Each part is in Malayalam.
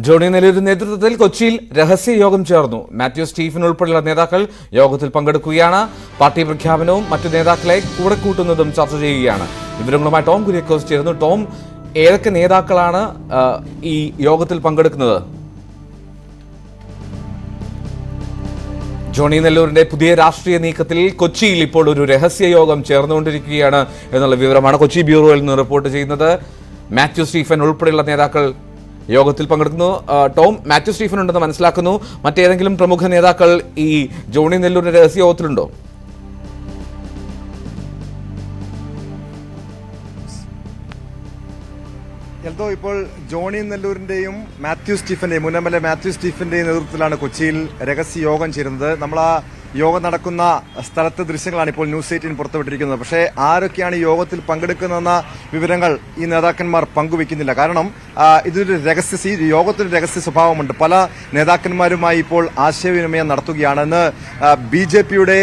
ജോണി നെല്ലൂരിന്റെ നേതൃത്വത്തിൽ കൊച്ചിയിൽ രഹസ്യ യോഗം ചേർന്നു. മാത്യു സ്റ്റീഫൻ ഉൾപ്പെടെയുള്ള നേതാക്കൾ യോഗത്തിൽ പങ്കെടുക്കുകയാണ്. പാർട്ടി പ്രഖ്യാപനവും മറ്റു നേതാക്കളെ കൂടെ കൂട്ടുന്നതും ചർച്ച ചെയ്യുകയാണ്. വിവരങ്ങളുമായി ടോം കുര്യക്കോസ് ചേരുന്നു. ടോം, ഏതൊക്കെ നേതാക്കളാണ് ഈ യോഗത്തിൽ പങ്കെടുക്കുന്നത്? ജോണി നെല്ലൂരിന്റെ പുതിയ രാഷ്ട്രീയ നീക്കത്തിൽ കൊച്ചിയിൽ ഇപ്പോൾ ഒരു രഹസ്യ യോഗം ചേർന്നുകൊണ്ടിരിക്കുകയാണ് എന്നുള്ള വിവരമാണ് കൊച്ചി ബ്യൂറോയിൽ നിന്ന് റിപ്പോർട്ട് ചെയ്യുന്നത്. മാത്യു സ്റ്റീഫൻ ഉൾപ്പെടെയുള്ള നേതാക്കൾ യോഗത്തിൽ പങ്കെടുക്കുന്നു. ടോം, മാത്യു സ്റ്റീഫൻ ഉണ്ടെന്ന് മനസ്സിലാക്കുന്നു. മറ്റേതെങ്കിലും പ്രമുഖ നേതാക്കൾ ഈ ജോണി നെല്ലൂരിന്റെ രഹസ്യ യോഗത്തിലുണ്ടോ? എൽദോ, ഇപ്പോൾ ജോണി നെല്ലൂരിന്റെയും മാത്യു സ്റ്റീഫന്റെയും മുൻ MLA മാത്യു സ്റ്റീഫന്റെയും നേതൃത്വത്തിലാണ് കൊച്ചിയിൽ രഹസ്യ യോഗം ചേരുന്നത്. നമ്മൾ ആ യോഗം നടക്കുന്ന സ്ഥലത്തെ ദൃശ്യങ്ങളാണ് ഇപ്പോൾ ന്യൂസ് 18 പുറത്തുവിട്ടിരിക്കുന്നത്. പക്ഷേ ആരൊക്കെയാണ് ഈ യോഗത്തിൽ പങ്കെടുക്കുന്നതെന്ന വിവരങ്ങൾ ഈ നേതാക്കന്മാർ പങ്കുവെക്കുന്നില്ല. കാരണം ഇതൊരു ഈ യോഗത്തിന് രഹസ്യ സ്വഭാവമുണ്ട്. പല നേതാക്കന്മാരുമായി ഇപ്പോൾ ആശയവിനിമയം നടത്തുകയാണ്. ഇന്ന് BJPയുടെ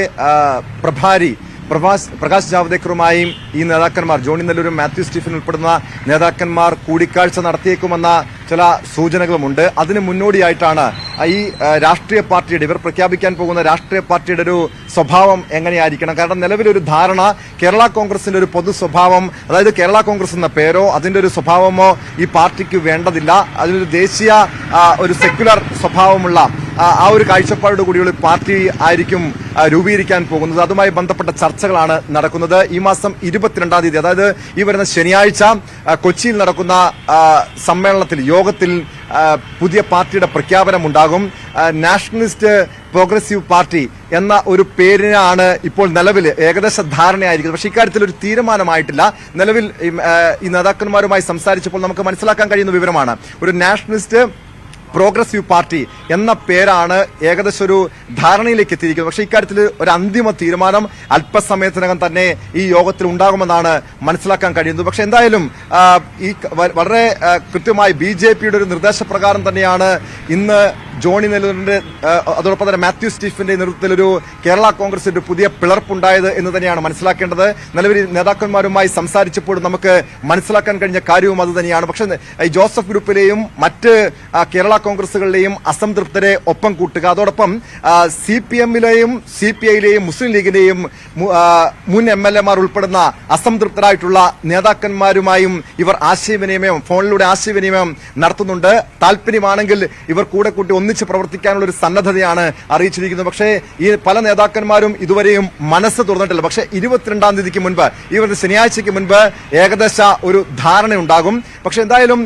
പ്രഭാരി പ്രകാശ് ജാവ്ദേക്കറുമായും ഈ നേതാക്കന്മാർ ജോണി നെല്ലൂരും മാത്യു സ്റ്റീഫൻ ഉൾപ്പെടുന്ന നേതാക്കന്മാർ കൂടിക്കാഴ്ച നടത്തിയേക്കുമെന്ന ചില സൂചനകളുമുണ്ട്. അതിന് മുന്നോടിയായിട്ടാണ് ഈ രാഷ്ട്രീയ പാർട്ടിയുടെ ഇവർ പ്രഖ്യാപിക്കാൻ പോകുന്ന രാഷ്ട്രീയ പാർട്ടിയുടെ ഒരു സ്വഭാവം എങ്ങനെയായിരിക്കണം. കാരണം നിലവിലൊരു ധാരണ കേരള കോൺഗ്രസിന്റെ ഒരു പൊതു സ്വഭാവം, അതായത് കേരള കോൺഗ്രസ് എന്ന പേരോ അതിന്റെ ഒരു സ്വഭാവമോ ഈ പാർട്ടിക്ക് വേണ്ടതില്ല. അതിനൊരു ദേശീയ ഒരു സെക്യുലർ സ്വഭാവമുള്ള ആ ഒരു കാഴ്ചപ്പാടോട് കൂടിയുള്ള പാർട്ടി ആയിരിക്കും രൂപീകരിക്കാൻ പോകുന്നത്. അതുമായി ബന്ധപ്പെട്ട ചർച്ചകളാണ് നടക്കുന്നത്. ഈ മാസം 22-ാം തീയതി, അതായത് ഈ വരുന്ന ശനിയാഴ്ച കൊച്ചിയിൽ നടക്കുന്ന സമ്മേളനത്തിൽ യോഗത്തിൽ പുതിയ പാർട്ടിയുടെ പ്രഖ്യാപനം ഉണ്ടാകും. നാഷണലിസ്റ്റ് പ്രോഗ്രസീവ് പാർട്ടി എന്ന ഒരു പേരിനാണ് ഇപ്പോൾ നിലവിൽ ഏകദേശ ധാരണയായിരിക്കുന്നത്. പക്ഷേ ഇക്കാര്യത്തിൽ ഒരു തീരുമാനമായിട്ടില്ല. നിലവിൽ ഈ നേതാക്കന്മാരുമായി സംസാരിച്ചപ്പോൾ നമുക്ക് മനസ്സിലാക്കാൻ കഴിയുന്ന വിവരമാണ് ഒരു നാഷണലിസ്റ്റ് പ്രോഗ്രസീവ് പാർട്ടി എന്ന പേരാണ് ഏകദേശം ഒരു ധാരണയിലേക്ക് എത്തിയിരിക്കുന്നത്. പക്ഷേ ഇക്കാര്യത്തിൽ ഒരു അന്തിമ തീരുമാനം അല്പസമയത്തിനകം തന്നെ ഈ യോഗത്തിൽ ഉണ്ടാകുമെന്നാണ് മനസ്സിലാക്കാൻ കഴിയുന്നത്. പക്ഷെ എന്തായാലും ഈ വളരെ കൃത്യമായി BJPയുടെ ഒരു നിർദ്ദേശപ്രകാരം തന്നെയാണ് ഇന്ന് ജോണി നെല്ലൂരിന്റെ അതോടൊപ്പം തന്നെ മാത്യു സ്റ്റീഫന്റെ നേതൃത്വത്തിൽ ഒരു കേരള കോൺഗ്രസിന്റെ പുതിയ പിളർപ്പുണ്ടായത് എന്ന് തന്നെയാണ് മനസ്സിലാക്കേണ്ടത്. നിലവിൽ നേതാക്കന്മാരുമായി സംസാരിച്ചപ്പോൾ നമുക്ക് മനസ്സിലാക്കാൻ കഴിഞ്ഞ കാര്യവും അത് തന്നെയാണ്. പക്ഷേ ഈ ജോസഫ് ഗ്രൂപ്പിലെയും മറ്റ് കേരള കോൺഗ്രസുകളിലെയും അസംതൃപ്തരെ ഒപ്പം കൂട്ടുക, അതോടൊപ്പം CPM-ലെയും CPI-ലെയും മുസ്ലിം ലീഗിന്റെയും മുൻ MLA-മാർ ഉൾപ്പെടുന്ന അസംതൃപ്തരായിട്ടുള്ള നേതാക്കന്മാരുമായും ഇവർ ഫോണിലൂടെ ആശയവിനിമയം നടത്തുന്നുണ്ട്. താല്പര്യമാണെങ്കിൽ ഇവർ കൂടെ കൂട്ടി ഒന്നിച്ച് പ്രവർത്തിക്കാനുള്ള ഒരു സന്നദ്ധതയാണ് അറിയിച്ചിരിക്കുന്നത്. പക്ഷേ ഈ പല നേതാക്കന്മാരും ഇതുവരെയും മനസ്സ് തുറന്നിട്ടില്ല. പക്ഷേ 22-ാം തീയതിക്ക് മുൻപ്, ഈ വരുന്ന ശനിയാഴ്ചയ്ക്ക് മുൻപ് ഏകദേശ ഒരു ധാരണയുണ്ടാകും. പക്ഷെ എന്തായാലും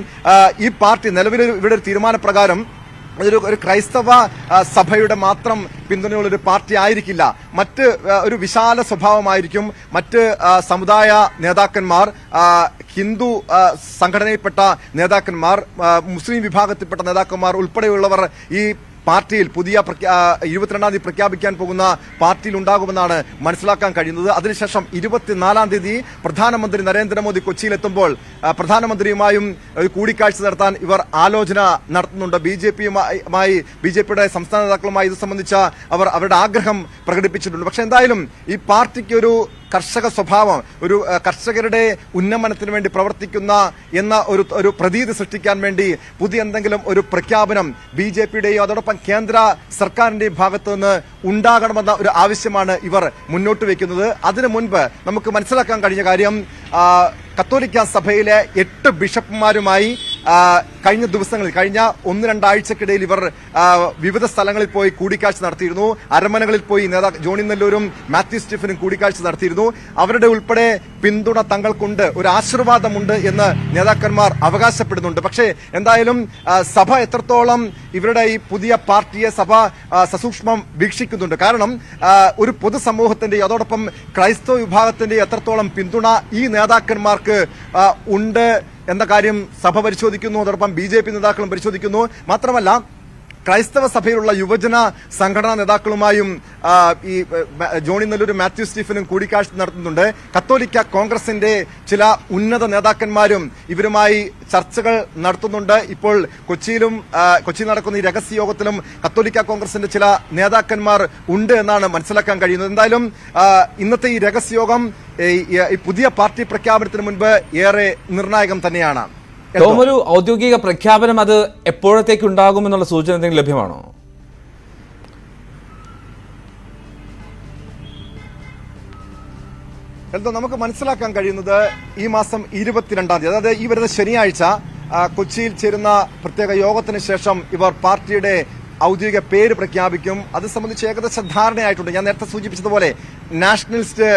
ഈ പാർട്ടി നിലവിൽ ഇവിടെ ഒരു തീരുമാനപ്രകാരം ഒരു ക്രൈസ്തവ സഭയുടെ മാത്രം പിന്തുണയുള്ളൊരു പാർട്ടി ആയിരിക്കില്ല. മറ്റ് ഒരു വിശാല സ്വഭാവമായിരിക്കും. മറ്റ് സമുദായ നേതാക്കന്മാർ, ഹിന്ദു സംഘടനയിൽപ്പെട്ട നേതാക്കന്മാർ, മുസ്ലിം വിഭാഗത്തിൽപ്പെട്ട നേതാക്കന്മാർ ഉൾപ്പെടെയുള്ളവർ ഈ പാർട്ടിയിൽ പുതിയ 22-ാം തീയതി പ്രഖ്യാപിക്കാൻ പോകുന്ന പാർട്ടിയിൽ ഉണ്ടാകുമെന്നാണ് മനസ്സിലാക്കാൻ കഴിയുന്നത്. അതിനുശേഷം 24-ാം തീയതി പ്രധാനമന്ത്രി നരേന്ദ്രമോദി കൊച്ചിയിലെത്തുമ്പോൾ പ്രധാനമന്ത്രിയുമായും കൂടിക്കാഴ്ച നടത്താൻ ഇവർ ആലോചന നടത്തുന്നുണ്ട്. BJPയുടെ സംസ്ഥാന നേതാക്കളുമായി ഇത് സംബന്ധിച്ച അവർ അവരുടെ ആഗ്രഹം പ്രകടിപ്പിച്ചിട്ടുണ്ട്. പക്ഷെ എന്തായാലും ഈ പാർട്ടിക്ക് ഒരു കർഷക സ്വഭാവം, ഒരു കർഷകരുടെ ഉന്നമനത്തിന് വേണ്ടി പ്രവർത്തിക്കുന്ന എന്ന ഒരു പ്രതീതി സൃഷ്ടിക്കാൻ വേണ്ടി പുതിയ എന്തെങ്കിലും ഒരു പ്രഖ്യാപനം BJPയുടെയും അതോടൊപ്പം കേന്ദ്ര സർക്കാരിന്റെയും ഭാഗത്തു നിന്ന് ഉണ്ടാകണമെന്ന ഒരു ആവശ്യമാണ് ഇവർ മുന്നോട്ട് വയ്ക്കുന്നത്. അതിനു മുൻപ് നമുക്ക് മനസ്സിലാക്കാൻ കഴിഞ്ഞ കാര്യം, കത്തോലിക്ക സഭയിലെ 8 ബിഷപ്പുമാരുമായി കഴിഞ്ഞ ദിവസങ്ങളിൽ, കഴിഞ്ഞ 1-2 ആഴ്ചക്കിടയിൽ ഇവർ വിവിധ സ്ഥലങ്ങളിൽ പോയി കൂടിക്കാഴ്ച നടത്തിയിരുന്നു. അരമനകളിൽ പോയി ജോണി നെല്ലൂരും മാത്യു സ്റ്റീഫനും കൂടിക്കാഴ്ച നടത്തിയിരുന്നു. അവരുടെ ഉൾപ്പെടെ പിന്തുണ തങ്ങൾക്കുണ്ട്, ഒരു ആശീർവാദമുണ്ട് എന്ന് നേതാക്കന്മാർ അവകാശപ്പെടുന്നുണ്ട്. പക്ഷേ എന്തായാലും സഭ എത്രത്തോളം ഇവരുടെ ഈ പുതിയ പാർട്ടിയെ സഭ സസൂക്ഷ്മം വീക്ഷിക്കുന്നുണ്ട്. കാരണം ഒരു പൊതുസമൂഹത്തിന്റെ അതോടൊപ്പം ക്രൈസ്തവ വിഭാഗത്തിന്റെ എത്രത്തോളം പിന്തുണ ഈ നേതാക്കന്മാർക്ക് ഉണ്ട് എന്ന കാര്യം സഭ പരിശോധിക്കുന്നു. അതോടൊപ്പം BJP നേതാക്കളും പരിശോധിക്കുന്നു. മാത്രമല്ല ക്രൈസ്തവ സഭയിലുള്ള യുവജന സംഘടനാ നേതാക്കളുമായും ഈ ജോണി നെല്ലൂരും മാത്യു സ്റ്റീഫനും കൂടിക്കാഴ്ച നടത്തുന്നുണ്ട്. കത്തോലിക്ക കോൺഗ്രസിന്റെ ചില ഉന്നത നേതാക്കന്മാരും ഇവരുമായി ചർച്ചകൾ നടത്തുന്നുണ്ട്. ഇപ്പോൾ കൊച്ചിയിൽ നടക്കുന്ന ഈ രഹസ്യ യോഗത്തിലും കത്തോലിക്ക കോൺഗ്രസിന്റെ ചില നേതാക്കന്മാർ ഉണ്ട് എന്നാണ് മനസ്സിലാക്കാൻ കഴിയുന്നത്. എന്തായാലും ഇന്നത്തെ ഈ രഹസ്യ യോഗം ഈ പുതിയ പാർട്ടി പ്രഖ്യാപനത്തിന് മുൻപ് ഏറെ നിർണായകം തന്നെയാണ്. ടോം, ഒരു ഔദ്യോഗിക പ്രഖ്യാപനം അത് എപ്പോഴത്തേക്ക് ഉണ്ടാകുമെന്നുള്ള സൂചന എന്തെങ്കിലും ലഭ്യമാണോ? എന്തോ നമുക്ക് മനസ്സിലാക്കാൻ കഴിയുന്നത് ഈ മാസം 22-ാം തീയതി, അതായത് ഈ വരുന്ന ശനിയാഴ്ച കൊച്ചിയിൽ ചേരുന്ന പ്രത്യേക യോഗത്തിന് ശേഷം ഇവർ പാർട്ടിയുടെ ഔദ്യോഗിക പേര് പ്രഖ്യാപിക്കും. അത് സംബന്ധിച്ച് ഏകദേശം ധാരണയായിട്ടുണ്ട്. ഞാൻ നേരത്തെ സൂചിപ്പിച്ചതുപോലെ നാഷണലിസ്റ്റ്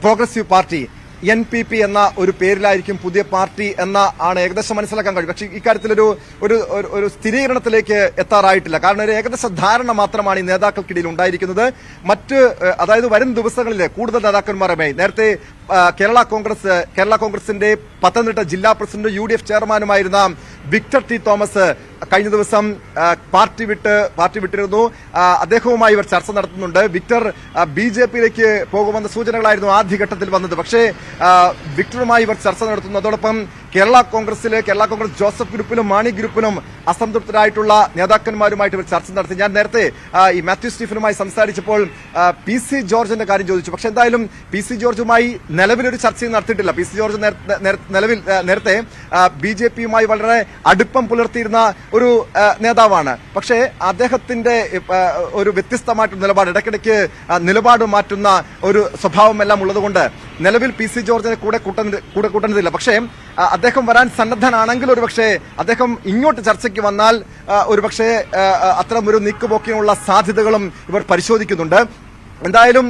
പ്രോഗ്രസീവ് പാർട്ടി NPP എന്ന ഒരു പേരിലായിരിക്കും പുതിയ പാർട്ടി എന്ന ആണ് ഏകദേശം മനസ്സിലാക്കാൻ കഴിയും. പക്ഷേ ഇക്കാര്യത്തിൽ ഒരു സ്ഥിരീകരണത്തിലേക്ക് എത്താറായിട്ടില്ല. കാരണം ഒരു ഏകദേശ ധാരണ മാത്രമാണ് ഈ നേതാക്കൾക്കിടയിൽ ഉണ്ടായിരിക്കുന്നത്. അതായത് വരും ദിവസങ്ങളിൽ കൂടുതൽ നേതാക്കന്മാരുമായി നേരത്തെ കേരള കോൺഗ്രസിന്റെ പത്തനംതിട്ട ജില്ലാ പ്രസിഡന്റ് UDF ചെയർമാനുമായിരുന്ന വിക്ടർ ടി തോമസ് കഴിഞ്ഞ ദിവസം പാർട്ടി വിട്ടിരുന്നു. അദ്ദേഹവുമായി ഇവർ ചർച്ച നടത്തുന്നുണ്ട്. വിക്ടർ BJPയിലേക്ക് പോകുമെന്ന സൂചനകളായിരുന്നു ആദ്യഘട്ടത്തിൽ വന്നത്. പക്ഷേ വിക്ടറുമായി ഇവർ ചർച്ച നടത്തുന്നു. അതോടൊപ്പം കേരള കോൺഗ്രസ് ജോസഫ് ഗ്രൂപ്പിലും മാണി ഗ്രൂപ്പിലും അസംതൃപ്തരായിട്ടുള്ള നേതാക്കന്മാരുമായിട്ട് ഇവർ ചർച്ച നടത്തി. ഞാൻ നേരത്തെ ഈ മാത്യു സ്റ്റീഫനുമായി സംസാരിച്ചപ്പോൾ PC ജോർജിന്റെ കാര്യം ചോദിച്ചു. പക്ഷെ എന്തായാലും PC ജോർജുമായി നിലവിലൊരു ചർച്ചയും നടത്തിയിട്ടില്ല. PC ജോർജ് നേരത്തെ BJPയുമായി വളരെ അടുപ്പം പുലർത്തിയിരുന്ന ഒരു നേതാവാണ്. പക്ഷേ അദ്ദേഹത്തിന്റെ ഒരു വ്യത്യസ്തമായിട്ടുള്ള നിലപാട്, ഇടയ്ക്കിടയ്ക്ക് നിലപാട് മാറ്റുന്ന ഒരു സ്വഭാവമെല്ലാം ഉള്ളതുകൊണ്ട് നിലവിൽ PC ജോർജിനെ കൂടെ കൂട്ടുന്നില്ല. പക്ഷേ അദ്ദേഹം വരാൻ സന്നദ്ധനാണെങ്കിൽ ഒരുപക്ഷെ അദ്ദേഹം ഇങ്ങോട്ട് ചർച്ചയ്ക്ക് വന്നാൽ ഒരുപക്ഷെ അത്തരമൊരു നീക്കുപോക്കിനുള്ള സാധ്യതകളും ഇവർ പരിശോധിക്കുന്നുണ്ട്. എന്തായാലും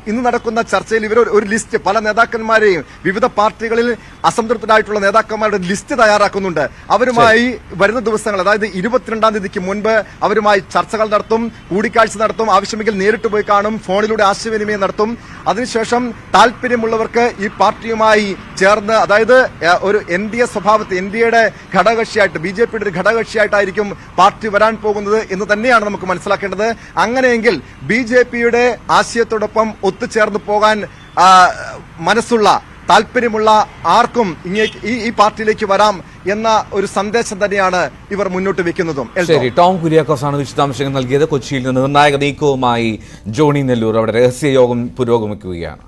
ഇന്ന് നടക്കുന്ന ചർച്ചയിൽ ഇവർ ഒരു ലിസ്റ്റ്, പല നേതാക്കന്മാരെയും വിവിധ പാർട്ടികളിൽ അസംതൃപ്തരായിട്ടുള്ള നേതാക്കന്മാരുടെ ലിസ്റ്റ് തയ്യാറാക്കുന്നുണ്ട്. അവരുമായി വരുന്ന ദിവസങ്ങൾ, അതായത് 22-ാം തീയതിക്ക് മുൻപ് അവരുമായി ചർച്ചകൾ നടത്തും, കൂടിക്കാഴ്ച നടത്തും, ആവശ്യമെങ്കിൽ നേരിട്ട് പോയി കാണും, ഫോണിലൂടെ ആശയവിനിമയം നടത്തും. അതിനുശേഷം താല്പര്യമുള്ളവർക്ക് ഈ പാർട്ടിയുമായി ചേർന്ന്, അതായത് ഒരു NDA സ്വഭാവത്തിൽ NDAയുടെ ഘടകകക്ഷിയായിട്ട് BJPയുടെ ഒരു ഘടകകക്ഷിയായിട്ടായിരിക്കും പാർട്ടി വരാൻ പോകുന്നത് എന്ന് തന്നെയാണ് നമുക്ക് മനസ്സിലാക്കേണ്ടത്. അങ്ങനെയെങ്കിൽ BJPയുടെ ആശയത്തോടൊപ്പം ഒത്തുചേർന്ന് പോകാൻ മനസ്സുള്ള, താല്പര്യമുള്ള ആർക്കും ഈ പാർട്ടിയിലേക്ക് വരാം എന്ന ഒരു സന്ദേശം തന്നെയാണ് ഇവർ മുന്നോട്ട് വെക്കുന്നതും. ശരി, ടോം കുര്യാക്കോസ് ആണ് വിശദാംശങ്ങൾ നൽകിയത്. കൊച്ചിയിൽ നിന്ന് നിർണായക നീക്കവുമായി ജോണി നെല്ലൂർ അവിടെ രഹസ്യ യോഗം പുരോഗമിക്കുകയാണ്.